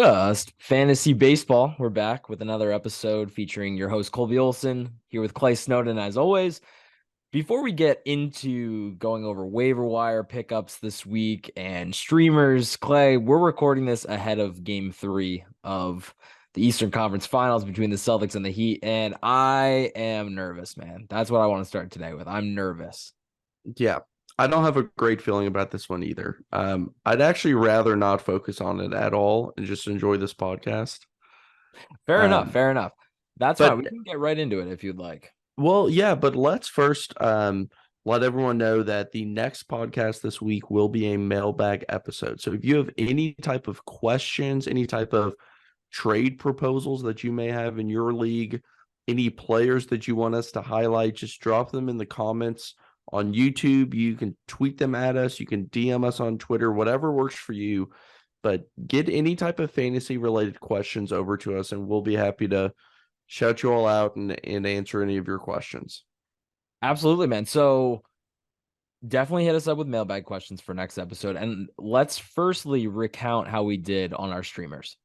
just fantasy baseball. We're back with another episode featuring your host, Colby Olson, here with Clay Snowden, as always. Before we get into going over waiver wire pickups this week and streamers, Clay, we're recording this ahead of game 3 of the Eastern Conference Finals between the Celtics and the Heat, and I am nervous, man. That's what I want to start today with. I'm nervous. Yeah, I don't have a great feeling about this one either. I'd actually rather not focus on it at all and just enjoy this podcast. Fair enough. Um, Fair enough. That's fine. but We can get right into it if you'd like. well, yeah, but let's first let everyone know that the next podcast this week will be a mailbag episode. So if you have any type of questions, any type of trade proposals that you may have in your league, any players that you want us to highlight, just drop them in the comments on YouTube. You can tweet them at us. You can DM us on Twitter, whatever works for you. But get any type of fantasy related questions over to us, and we'll be happy to shout you all out and answer any of your questions. Absolutely, man. So definitely hit us up with mailbag questions for next episode. And let's firstly recount how we did on our streamers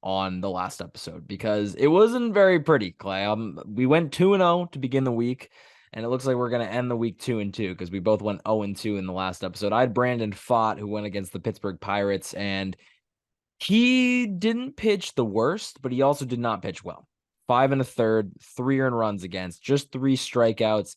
on the last episode, because it wasn't very pretty, Clay. We went 2-0 to begin the week, and it looks like we're going to end the week 2-2 because we both went 0-2 in the last episode. I had Brandon Fott, who went against the Pittsburgh Pirates, and he didn't pitch the worst, but he also did not pitch well. 5 1/3, 3 earned runs against, just 3 strikeouts,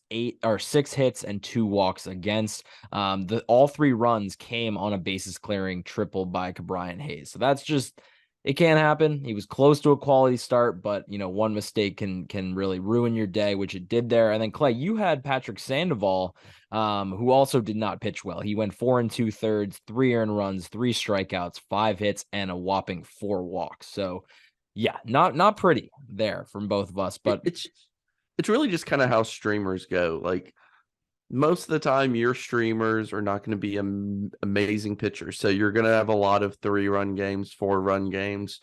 6 hits, and 2 walks against. All 3 runs came on a bases clearing triple by Brian Hayes. So that's just, it can't happen. He was close to a quality start, but one mistake can really ruin your day, which it did there. And then Clay, you had Patrick Sandoval, who also did not pitch well. He went 4 2/3, 3 earned runs, 3 strikeouts, 5 hits, and a whopping 4 walks. So yeah, not pretty there from both of us, but It's really just kind of how streamers go. Like most of the time, your streamers are not going to be amazing pitchers, so you're going to have a lot of 3-run games, 4-run games.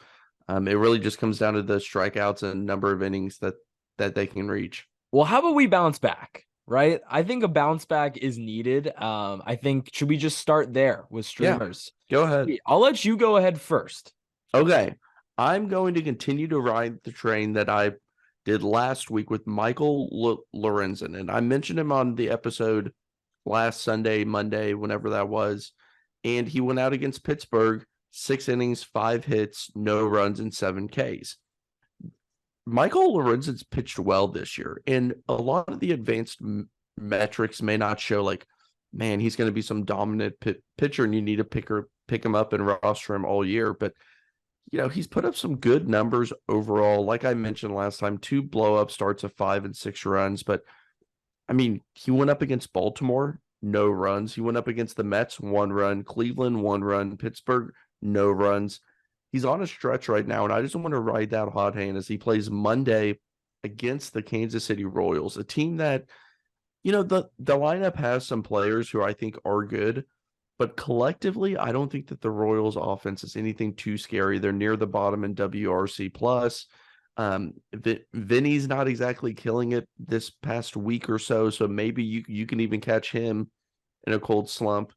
It really just comes down to the strikeouts and number of innings that they can reach. well, how about we bounce back? Right? I think a bounce back is needed. I think, should we just start there with Yeah, streamers? go ahead. I'll let you go ahead first. Okay, I'm going to continue to ride the train that I did last week with Michael Lorenzen, and I mentioned him on the episode last Sunday, Monday, whenever that was, and he went out against Pittsburgh, 6 innings, 5 hits, no runs, and 7 Ks. Michael Lorenzen's pitched well this year, and a lot of the advanced metrics may not show like, man, he's going to be some dominant pitcher, and you need to pick him up and roster him all year, but he's put up some good numbers overall. Like I mentioned last time, 2 blow-up starts of 5 and 6 runs. But, I mean, he went up against Baltimore, no runs. He went up against the Mets, 1 run. Cleveland, 1 run. Pittsburgh, no runs. He's on a stretch right now, and I just want to ride that hot hand as he plays Monday against the Kansas City Royals, a team that, the lineup has some players who I think are good. But collectively, I don't think that the Royals offense is anything too scary. They're near the bottom in WRC plus. Vinny's not exactly killing it this past week or so. So maybe you can even catch him in a cold slump.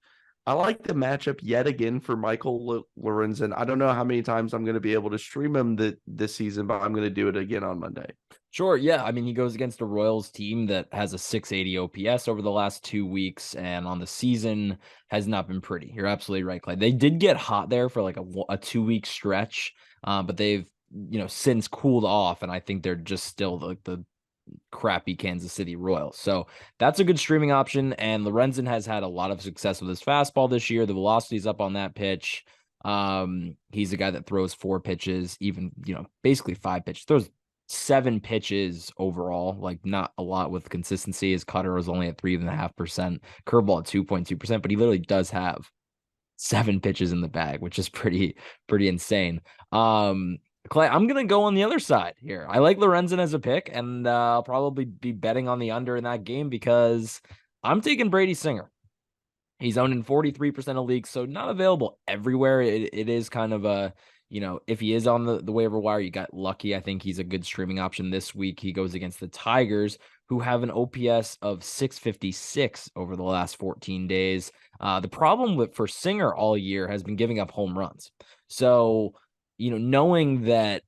I like the matchup yet again for Michael Lorenzen. I don't know how many times I'm going to be able to stream him this season, but I'm going to do it again on Monday. Sure, yeah. I mean, he goes against a Royals team that has a 680 OPS over the last 2 weeks, and on the season has not been pretty. You're absolutely right, Clay. They did get hot there for like a 2-week stretch, but they've since cooled off, and I think they're just still the crappy Kansas City Royals. So that's a good streaming option. And Lorenzen has had a lot of success with his fastball this year. The velocity's up on that pitch. He's a guy that throws 4 pitches, even, basically 5 pitches, throws 7 pitches overall, like not a lot with consistency. His cutter is only at 3.5%, curveball at 2.2%, but he literally does have 7 pitches in the bag, which is pretty insane. Clay, I'm going to go on the other side here. I like Lorenzen as a pick, and I'll probably be betting on the under in that game because I'm taking Brady Singer. He's owned in 43% of leagues, so not available everywhere. It is kind of a, if he is on the waiver wire, you got lucky. I think he's a good streaming option this week. He goes against the Tigers, who have an OPS of 656 over the last 14 days. The problem for Singer all year has been giving up home runs. So knowing that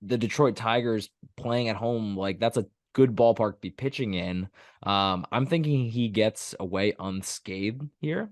the Detroit Tigers playing at home, like that's a good ballpark to be pitching in. I'm thinking he gets away unscathed here.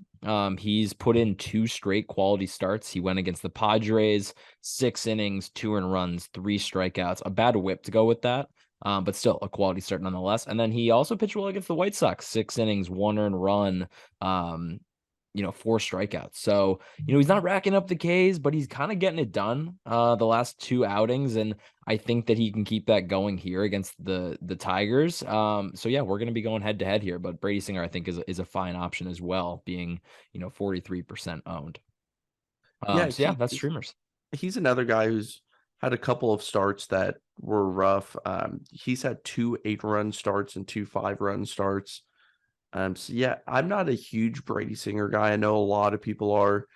He's put in 2 straight quality starts. He went against the Padres, 6 innings, 2 earned runs, 3 strikeouts, a bad whip to go with that. But still a quality start nonetheless. And then he also pitched well against the White Sox, 6 innings, 1 earned run, 4 strikeouts. So, he's not racking up the Ks, but he's kind of getting it done the last 2 outings. And I think that he can keep that going here against the Tigers. So yeah, we're going to be going head to head here, but Brady Singer, I think is a fine option as well, being, 43% owned. Yeah, So yeah, that's streamers. he's another guy who's had a couple of starts that were rough. He's had 2 8-run starts and 2 5-run starts. So yeah, I'm not a huge Brady Singer guy. I know a lot of people are,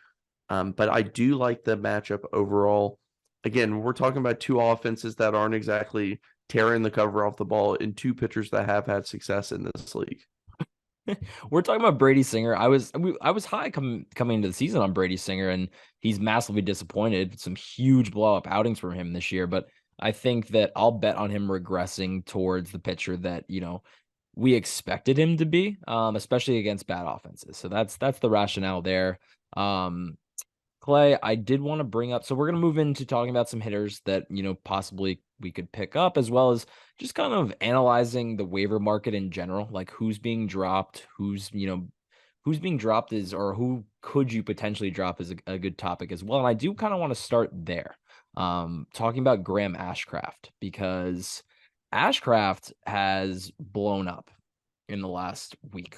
but I do like the matchup overall. Again, we're talking about 2 offenses that aren't exactly tearing the cover off the ball, and 2 pitchers that have had success in this league. We're talking about Brady Singer. I was high coming into the season on Brady Singer, and he's massively disappointed. Some huge blow up outings from him this year, but I think that I'll bet on him regressing towards the pitcher that we expected him to be, especially against bad offenses. So that's the rationale there. Clay, I did want to bring up, so we're going to move into talking about some hitters that, possibly we could pick up, as well as just kind of analyzing the waiver market in general, like who's being dropped, who's being dropped or who could you potentially drop is a good topic as well. And I do kind of want to start there, talking about Graham Ashcraft, because Ashcraft has blown up in the last week,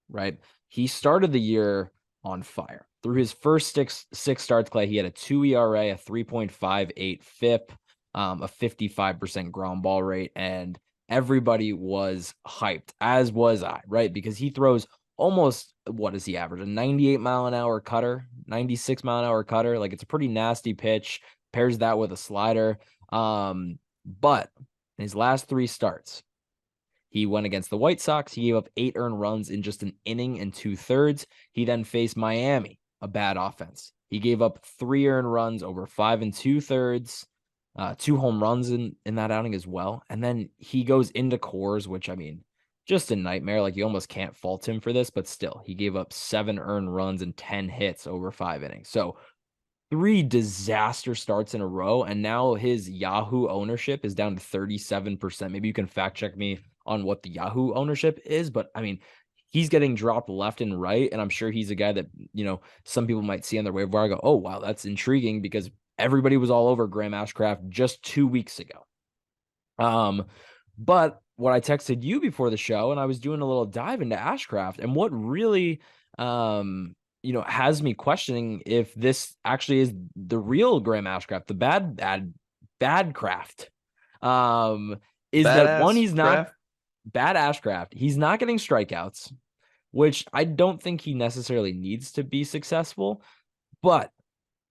right? He started the year on fire. Through his first six starts, Clay, he had a 2 ERA, a 3.58 FIP, a 55% ground ball rate, and everybody was hyped, as was I, right? Because he throws almost, what does he average? A 98-mile-an-hour cutter, 96-mile-an-hour cutter. Like, it's a pretty nasty pitch. Pairs that with a slider. But in his last 3 starts, he went against the White Sox. He gave up 8 earned runs in just an inning and 2/3. He then faced Miami, a bad offense. He gave up 3 earned runs over 5 2/3, 2 home runs in that outing as well. And then he goes into Coors, which, I mean, just a nightmare. Like, you almost can't fault him for this, but still, he gave up 7 earned runs and 10 hits over 5 innings. So 3 disaster starts in a row, and now his Yahoo ownership is down to 37%. Maybe you can fact check me on what the Yahoo ownership is, but I mean, he's getting dropped left and right, and I'm sure he's a guy that, some people might see on their waiver wire and go, oh, wow, that's intriguing, because everybody was all over Graham Ashcraft just 2 weeks ago. But what I texted you before the show, and I was doing a little dive into Ashcraft, and what really has me questioning if this actually is the real Graham Ashcraft, the bad craft. Is that one, Badass he's not craft. bad Ashcraft. He's not getting strikeouts, which I don't think he necessarily needs to be successful. But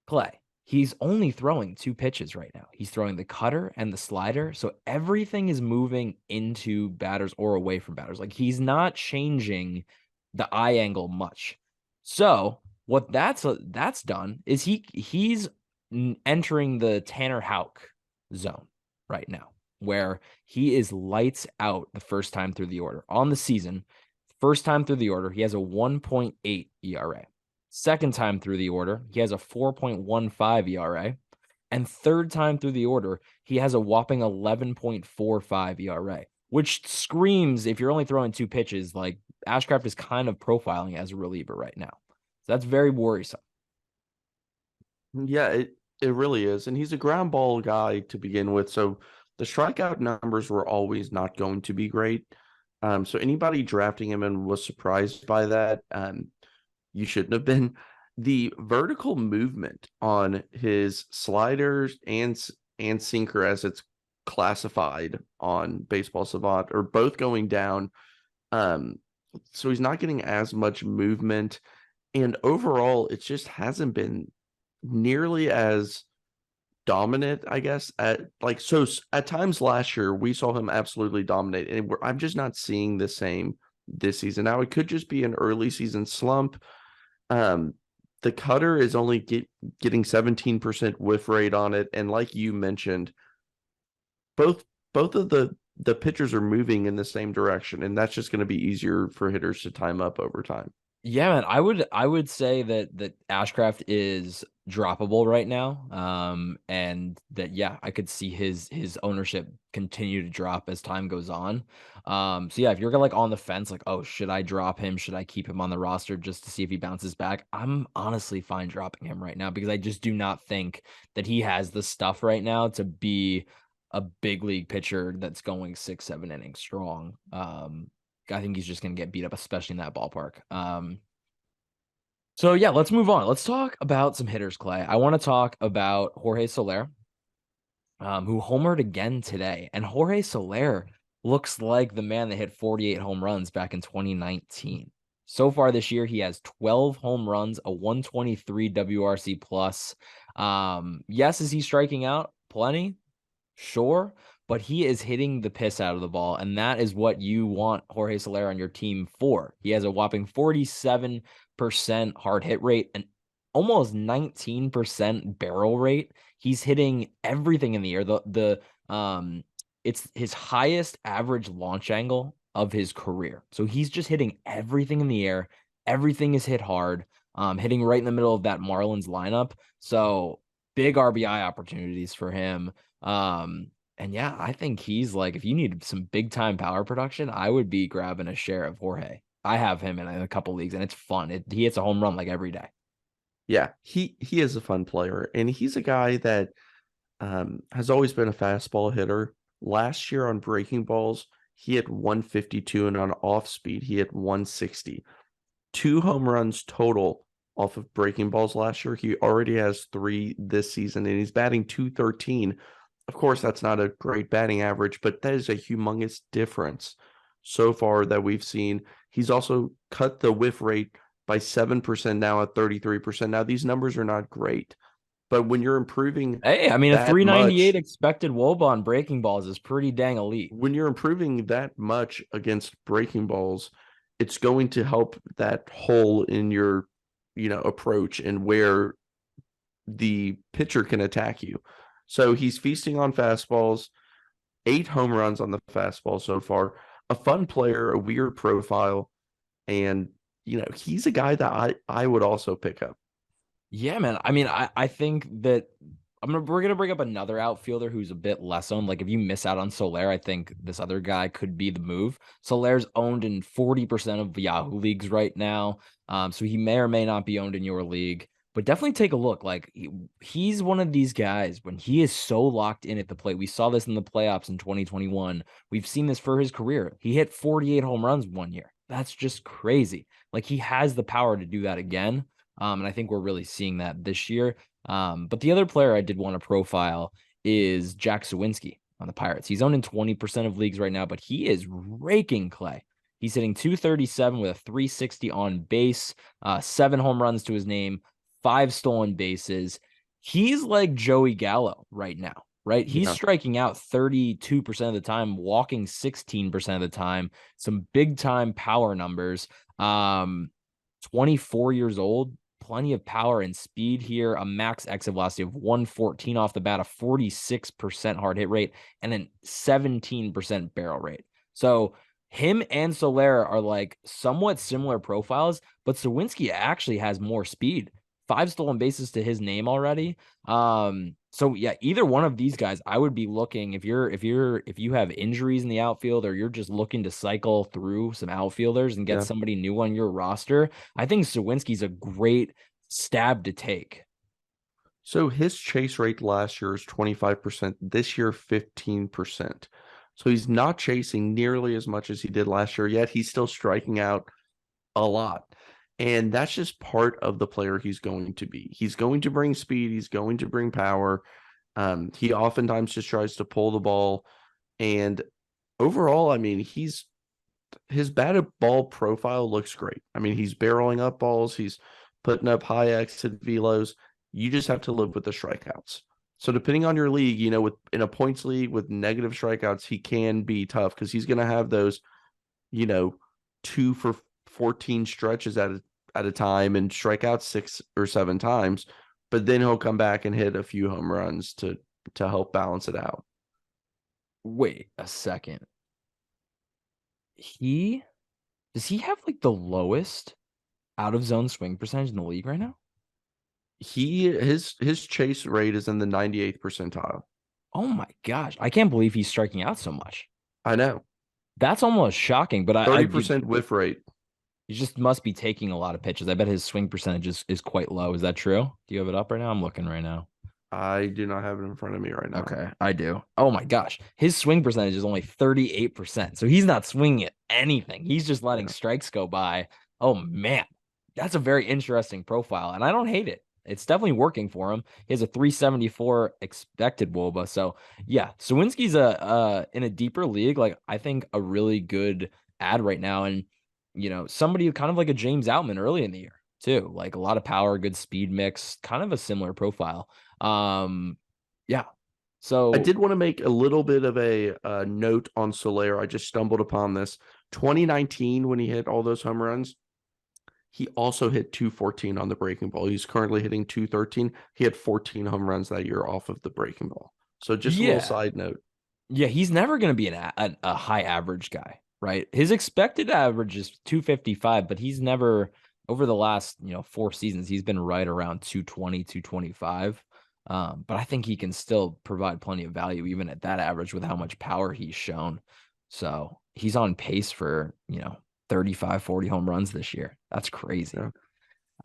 Clay, he's only throwing 2 pitches right now. He's throwing the cutter and the slider. So everything is moving into batters or away from batters. Like, he's not changing the eye angle much. So what that's done is he's entering the Tanner Houck zone right now, where he is lights out the first time through the order on the season. First time through the order, he has a 1.8 ERA. Second time through the order, he has a 4.15 ERA. And third time through the order, he has a whopping 11.45 ERA, which screams, if you're only throwing 2 pitches, like, Ashcraft is kind of profiling as a reliever right now. So that's very worrisome. Yeah, it really is. And he's a ground ball guy to begin with. So the strikeout numbers were always not going to be great. So anybody drafting him and was surprised by that, you shouldn't have been. The vertical movement on his sliders and sinker, as it's classified on Baseball Savant, are both going down. So he's not getting as much movement. And overall, it just hasn't been nearly as dominant, I guess. At times last year, we saw him absolutely dominate. And I'm just not seeing the same this season. Now, it could just be an early season slump. the cutter is only getting 17% whiff rate on it. And like you mentioned, both both of the pitchers are moving in the same direction, and that's just going to be easier for hitters to time up over time. Yeah, man, I would say that Ashcraft is droppable right now. And that yeah, I could see his ownership continue to drop as time goes on. So yeah, if you're like on the fence, like, oh, should I drop him? Should I keep him on the roster just to see if he bounces back? I'm honestly fine dropping him right now because I just do not think that he has the stuff right now to be a big league pitcher that's going 6, 7 innings strong. I think he's just going to get beat up, especially in that ballpark. So yeah, let's move on. Let's talk about some hitters, Clay. I want to talk about Jorge Soler, who homered again today. And Jorge Soler looks like the man that hit 48 home runs back in 2019. So far this year, he has 12 home runs, a 123 WRC plus. Yes, is he striking out? Plenty. Sure, but he is hitting the piss out of the ball, and that is what you want Jorge Soler on your team for. He has a whopping 47% hard hit rate and almost 19% barrel rate. He's hitting everything in the air. It's his highest average launch angle of his career. So he's just hitting everything in the air. Everything is hit hard. Hitting right in the middle of that Marlins lineup. So big RBI opportunities for him. And yeah, I think he's like, if you need some big time power production, I would be grabbing a share of Jorge. I have him in a couple leagues and it's fun. He hits a home run like every day. Yeah, he is a fun player, and he's a guy that has always been a fastball hitter. Last year on breaking balls, he hit 152, and on off speed, he hit 160. 2 home runs total off of breaking balls last year. He already has 3 this season, and he's batting 213. Of course, that's not a great batting average, but that is a humongous difference so far that we've seen. He's also cut the whiff rate by 7% now at 33%. Now, these numbers are not great, but when you're improving Hey, I mean, a that 398 much, expected WOBA on breaking balls is pretty dang elite. when you're improving that much against breaking balls, it's going to help that hole in your, approach and where the pitcher can attack you. So he's feasting on fastballs, 8 home runs on the fastball so far. A fun player, a weird profile, and he's a guy that I would also pick up. Yeah, man. I mean, I think that we're gonna bring up another outfielder who's a bit less owned. Like if you miss out on Soler, I think this other guy could be the move. Soler's owned in 40% of Yahoo leagues right now. So he may or may not be owned in your league, but definitely take a look. Like he's one of these guys when he is so locked in at the plate. We saw this in the playoffs in 2021. We've seen this for his career. He hit 48 home runs one year. That's just crazy. Like he has the power to do that again. And I think we're really seeing that this year. But the other player I did want to profile is Jack Sawinski on the Pirates. He's owned in 20% of leagues right now, but he is raking Clay. He's hitting 237 with a 360 on base, 7 home runs to his name, 5 stolen bases. He's like Joey Gallo right now, right? He's Yeah. striking out 32% of the time, walking 16% of the time, some big time power numbers. 24 years old, plenty of power and speed here, a max exit velocity of 114 off the bat, a 46% hard hit rate, and a 17% barrel rate. So him and Soler are like somewhat similar profiles, but Sawinski actually has more speed. 5 stolen bases to his name already. So yeah, either one of these guys, I would be looking if you have injuries in the outfield or you're just looking to cycle through some outfielders and get Yeah. somebody new on your roster. I think Sawinski's a great stab to take. So his chase rate last year is 25%, this year 15%. So he's not chasing nearly as much as he did last year, yet he's still striking out a lot. And that's just part of the player he's going to be. He's going to bring speed, he's going to bring power. He oftentimes just tries to pull the ball. And overall, I mean, his batted ball profile looks great. I mean, he's barreling up balls, he's putting up high exit velos. You just have to live with the strikeouts. So depending on your league, with in a points league with negative strikeouts, he can be tough because he's going to have those, 2 for 14 stretches at a time and strike out 6 or 7 times, but then he'll come back and hit a few home runs to help balance it out. Wait a second. Does he have like the lowest out of zone swing percentage in the league right now? His chase rate is in the 98th percentile. Oh my gosh. I can't believe he's striking out so much. I know. That's almost shocking, but 30% whiff rate. he just must be taking a lot of pitches. I bet his swing percentage is quite low. Is that true? Do you have it up right now? I'm looking right now. I do not have it in front of me right now. Okay, I do. Oh my gosh. His swing percentage is only 38%. So he's not swinging at anything. He's just letting strikes go by. Oh man. That's a very interesting profile, and I don't hate it. It's definitely working for him. He has a 374 expected WOBA. So yeah, Sawinski's in a deeper league, like I think a really good ad right now. And somebody kind of like a James Outman early in the year too. Like a lot of power, good speed mix, kind of a similar profile. Yeah. So I did want to make a little bit of a note on Soler. I just stumbled upon this. 2019, when he hit all those home runs, he also hit 214 on the breaking ball. He's currently hitting 213. He had 14 home runs that year off of the breaking ball. So just a little side note. Yeah, he's never going to be a high average guy, right? His expected average is 255, but he's never, over the last 4 seasons, he's been right around 220, 225. But I think he can still provide plenty of value even at that average with how much power he's shown. So he's on pace for 35, 40 home runs this year. That's crazy.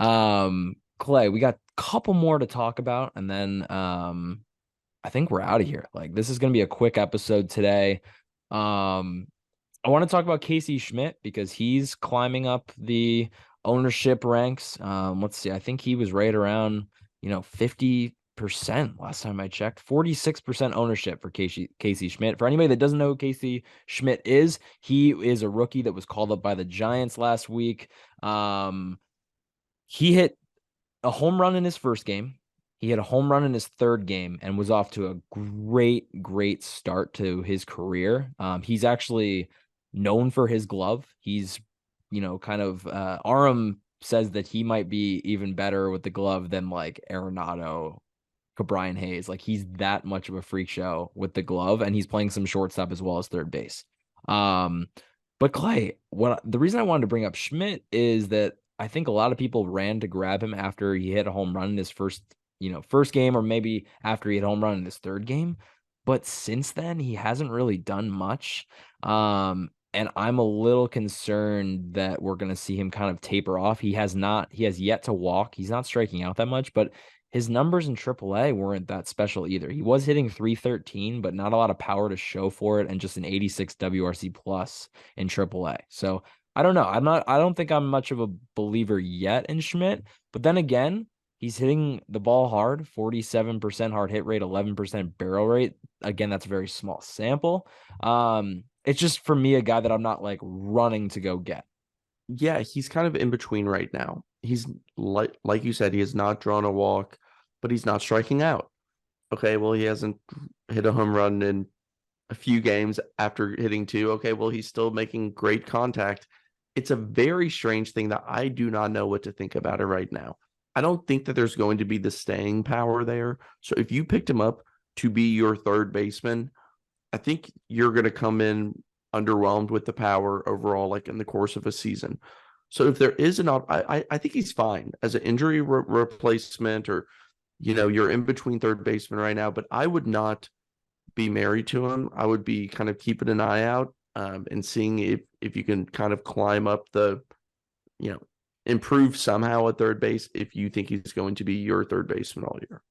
Yeah. Clay, we got a couple more to talk about, and then I think we're out of here. Like, this is going to be a quick episode today. I want to talk about Casey Schmidt because he's climbing up the ownership ranks. Let's see. I think he was right around 50% last time I checked. 46% ownership for Casey Schmidt. For anybody that doesn't know who Casey Schmidt is, he is a rookie that was called up by the Giants last week. He hit a home run in his first game. He had a home run in his third game and was off to a great start to his career. He's actually known for his glove. He's, kind of Aram says that he might be even better with the glove than like Arenado, Brian Hayes. Like he's that much of a freak show with the glove, and he's playing some shortstop as well as third base. But Clay, the reason I wanted to bring up Schmidt is that I think a lot of people ran to grab him after he hit a home run in his first game, or maybe after he hit a home run in his third game. But since then, he hasn't really done much. And I'm a little concerned that we're going to see him kind of taper off. He has yet to walk. He's not striking out that much, but his numbers in AAA weren't that special either. He was hitting 313, but not a lot of power to show for it, and just an 86 WRC plus in AAA. So I don't know. I don't think I'm much of a believer yet in Schmidt, but then again, he's hitting the ball hard, 47% hard hit rate, 11% barrel rate. Again, that's a very small sample. It's just for me, a guy that I'm not like running to go get. Yeah, he's kind of in between right now. He's like you said, he has not drawn a walk, but he's not striking out. Okay, well, he hasn't hit a home run in a few games after hitting 2. Okay, well, he's still making great contact. It's a very strange thing that I do not know what to think about it right now. I don't think that there's going to be the staying power there. So if you picked him up to be your third baseman, I think you're going to come in underwhelmed with the power overall, like in the course of a season. So if there is I think he's fine as an injury replacement, or, you're in between third baseman right now, but I would not be married to him. I would be kind of keeping an eye out and seeing if you can kind of climb up improve somehow at third base if you think he's going to be your third baseman all year.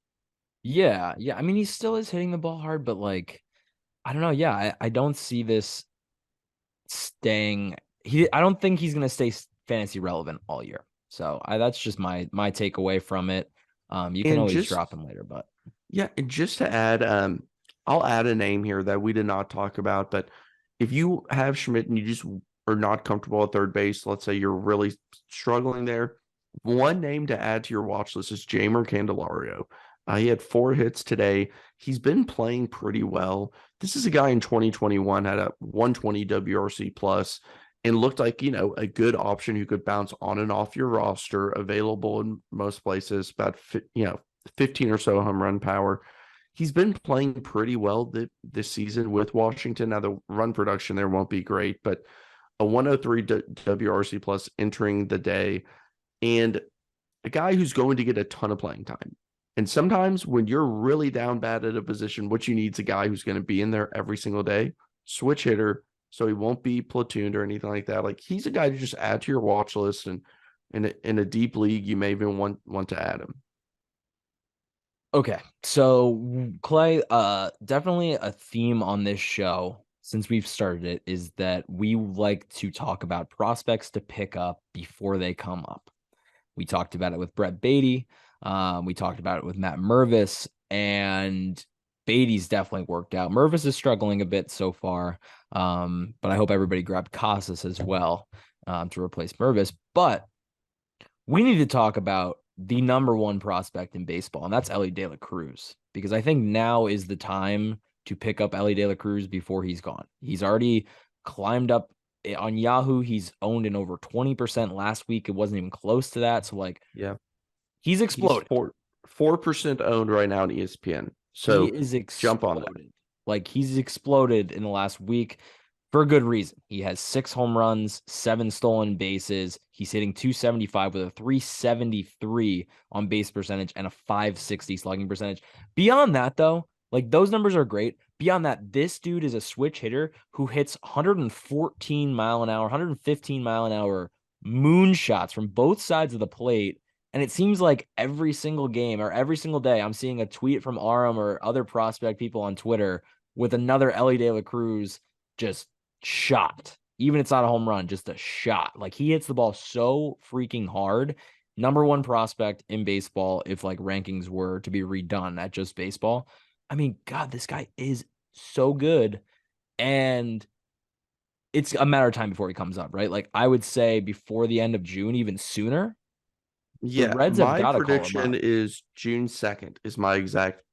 Yeah. I mean, he still is hitting the ball hard, but like, I don't know. Yeah, I don't see this staying. I don't think he's gonna stay fantasy relevant all year. So that's just my takeaway from it. You can always drop him later, but yeah, and just to add, I'll add a name here that we did not talk about, but if you have Schmidt and you just are not comfortable at third base, let's say you're really struggling there, one name to add to your watch list is Jeimer Candelario. He had 4 hits today. He's been playing pretty well. This is a guy in 2021 had a 120 WRC plus, and looked like, a good option who could bounce on and off your roster, available in most places, about 15 or so home run power. He's been playing pretty well this season with Washington. Now the run production there won't be great, but a 103 WRC plus entering the day, and a guy who's going to get a ton of playing time. And sometimes when you're really down bad at a position, what you need is a guy who's going to be in there every single day, switch hitter, so he won't be platooned or anything like that. Like, he's a guy to just add to your watch list, and in a deep league, you may even want to add him. Okay, so Clay, definitely a theme on this show since we've started it is that we like to talk about prospects to pick up before they come up. We talked about it with Brett Beatty. We talked about it with Matt Mervis, and Beatty's definitely worked out. Mervis is struggling a bit so far, but I hope everybody grabbed Casas as well to replace Mervis. But we need to talk about the number one prospect in baseball, and that's Elly De La Cruz, because I think now is the time to pick up Elly De La Cruz before he's gone. He's already climbed up on Yahoo. He's owned in over 20% last week. It wasn't even close to that. So, like, Yeah, he's exploded. He's 4% owned right now on ESPN. He So is jump on that. exploded. Like, he's exploded in the last week for a good reason. He has 6 home runs, 7 stolen bases. He's hitting 275 with a 373 on base percentage and a 560 slugging percentage. Beyond that, though, like, those numbers are great. Beyond that, this dude is a switch hitter who hits 114 mile an hour, 115 mile an hour moonshots from both sides of the plate. And it seems like every single game or every single day, I'm seeing a tweet from Aram or other prospect people on Twitter with another Elly De La Cruz just shot. Even if it's not a home run, just a shot. Like, he hits the ball so freaking hard. Number one prospect in baseball if like rankings were to be redone at just baseball. I mean, God, this guy is so good. And it's a matter of time before he comes up, right? Like, I would say before the end of June, even sooner. The Yeah, Reds have my got to call him prediction up. is June 2nd is my exact.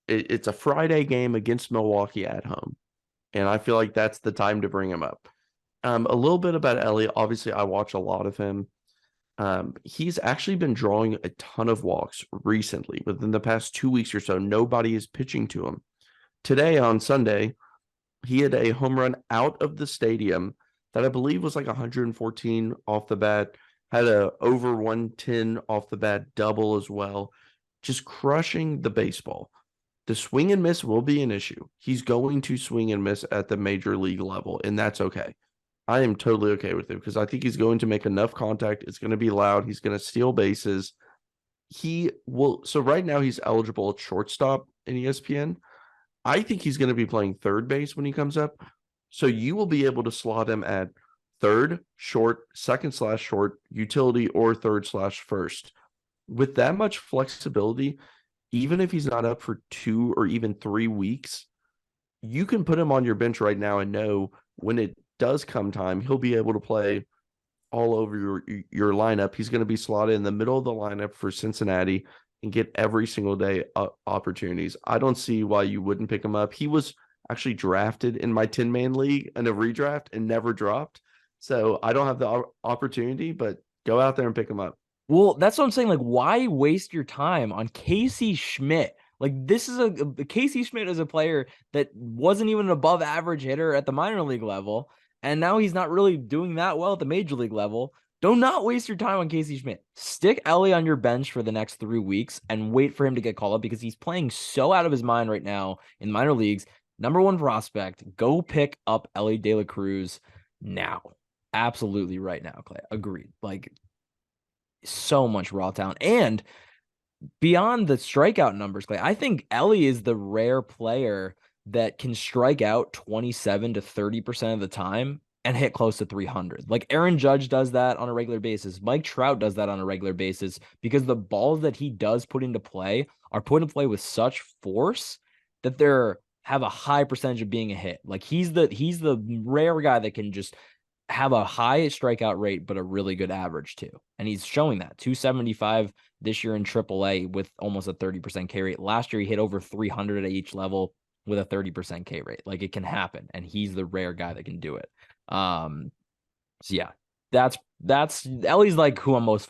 It's a Friday game against Milwaukee at home, and I feel like that's the time to bring him up. A little bit about Elliott. Obviously, I watch a lot of him. He's actually been drawing a ton of walks recently. Within the past 2 weeks or so, nobody is pitching to him. Today on Sunday, he had a home run out of the stadium that I believe was like 114 off the bat, had a over 110 off the bat double as well, just crushing the baseball. The swing and miss will be an issue. He's going to swing and miss at the major league level, and that's okay. I am totally okay with it because I think he's going to make enough contact. It's going to be loud. He's going to steal bases. He will. So right now he's eligible at shortstop in ESPN. I think he's going to be playing third base when he comes up. So you will be able to slot him at third, short, second/short, utility, or third/first. With that much flexibility, even if he's not up for 2 or even 3 weeks, you can put him on your bench right now and know when it does come time, he'll be able to play all over your lineup. He's going to be slotted in the middle of the lineup for Cincinnati and get every single day opportunities. I don't see why you wouldn't pick him up. He was actually drafted in my 10-man league in a redraft and never dropped. So I don't have the opportunity, but go out there and pick him up. Well, that's what I'm saying. Like, why waste your time on Casey Schmidt? Like, this is Casey Schmidt is a player that wasn't even an above average hitter at the minor league level. And now he's not really doing that well at the major league level. Do not waste your time on Casey Schmidt. Stick Elly on your bench for the next 3 weeks and wait for him to get called up because he's playing so out of his mind right now in minor leagues. Number one prospect. Go pick up Elly De La Cruz now. Absolutely right now, Clay. Agreed. Like, so much raw talent. And beyond the strikeout numbers, Clay, I think Elly is the rare player that can strike out 27 to 30% of the time and hit close to 300. Like, Aaron Judge does that on a regular basis. Mike Trout does that on a regular basis because the balls that he does put into play are put into play with such force that they're have a high percentage of being a hit. Like, he's the rare guy that can just have a high strikeout rate, but a really good average too. And he's showing that 275 this year in AAA with almost a 30% K rate. Last year, he hit over 300 at each level with a 30% K rate. Like, it can happen. And he's the rare guy that can do it. So yeah, that's Elly's like who I'm was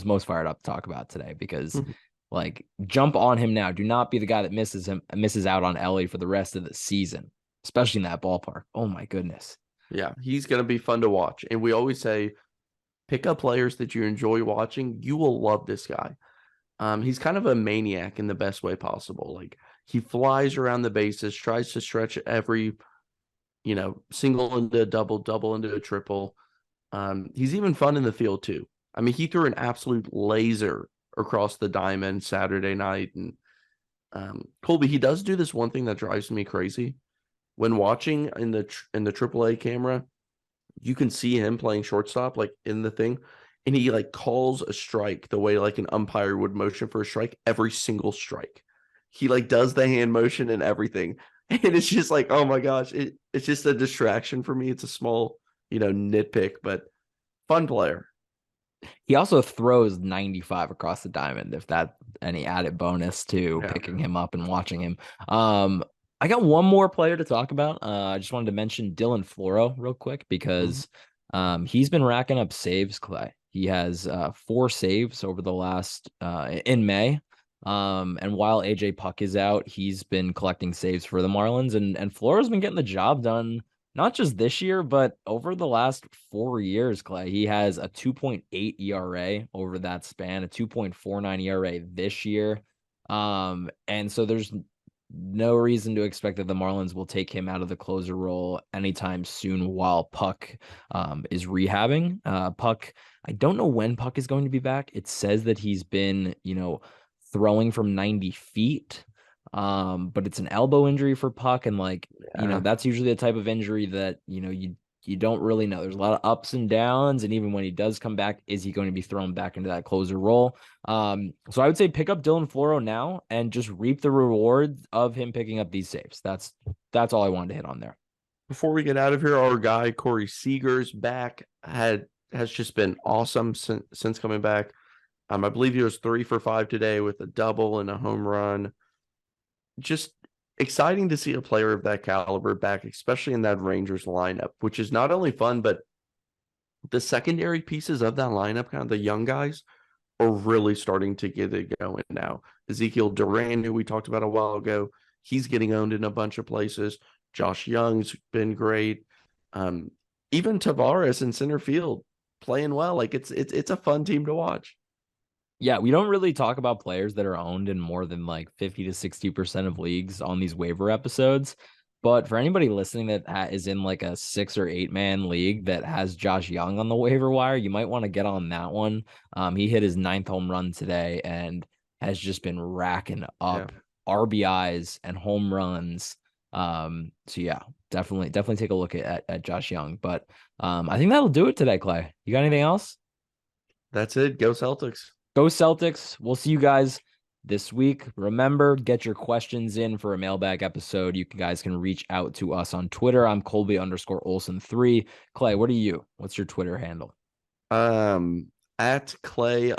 most fired up to talk about today because like jump on him now. Do not be the guy that misses out on Elly for the rest of the season, especially in that ballpark. Oh my goodness. Yeah, he's going to be fun to watch. And we always say, pick up players that you enjoy watching. You will love this guy. He's kind of a maniac in the best way possible. Like he flies around the bases, tries to stretch every, single into a double, double into a triple. He's even fun in the field too. I mean, he threw an absolute laser across the diamond Saturday night. And Colby, he does do this one thing that drives me crazy. When watching in the AAA camera, you can see him playing shortstop like in the thing, and he like calls a strike the way like an umpire would motion for a strike every single strike. He like does the hand motion and everything. And it's just like, oh my gosh, it's just a distraction for me. It's a small, nitpick, but fun player. He also throws 95 across the diamond, if that any added bonus to picking him up and watching him. I got one more player to talk about. I just wanted to mention Dylan Floro real quick because he's been racking up saves, Clay. He has 4 saves over the last in May. And while AJ Puck is out, he's been collecting saves for the Marlins, and Floro's been getting the job done not just this year, but over the last 4 years, Clay. He has a 2.8 ERA over that span, a 2.49 ERA this year. And so there's no reason to expect that the Marlins will take him out of the closer role anytime soon while Puck is rehabbing. Puck, I don't know when Puck is going to be back. It says that he's been, throwing from 90 feet. But it's an elbow injury for Puck, and that's usually the type of injury that you don't really know. There's a lot of ups and downs, and even when he does come back, is he going to be thrown back into that closer role? So I would say pick up Dylan Floro now and just reap the rewards of him picking up these saves. That's all I wanted to hit on there. Before we get out of here, our guy Corey Seager's back has just been awesome since coming back. I believe he was 3 for 5 today with a double and a home run. Just exciting to see a player of that caliber back, especially in that Rangers lineup, which is not only fun, but the secondary pieces of that lineup, kind of the young guys, are really starting to get it going now. Ezekiel Duran, who we talked about a while ago, he's getting owned in a bunch of places. Josh Young's been great. Even Tavares in center field playing well. Like it's a fun team to watch. Yeah, we don't really talk about players that are owned in more than like 50 to 60% of leagues on these waiver episodes. But for anybody listening that is in like a 6 or 8 man league that has Josh Young on the waiver wire, you might want to get on that one. He hit his 9th home run today and has just been racking up RBIs and home runs. So yeah, definitely take a look at Josh Young. But I think that'll do it today, Clay. You got anything else? That's it. Go Celtics. Go Celtics. We'll see you guys this week. Remember, get your questions in for a mailbag episode. You guys can reach out to us on Twitter. I'm Colby_Olson3. Clay, what are you? What's your Twitter handle? At Clay_SNO.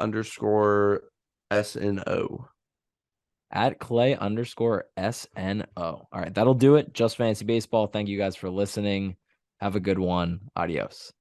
At Clay_SNO. All right, that'll do it. Just Fantasy Baseball. Thank you guys for listening. Have a good one. Adios.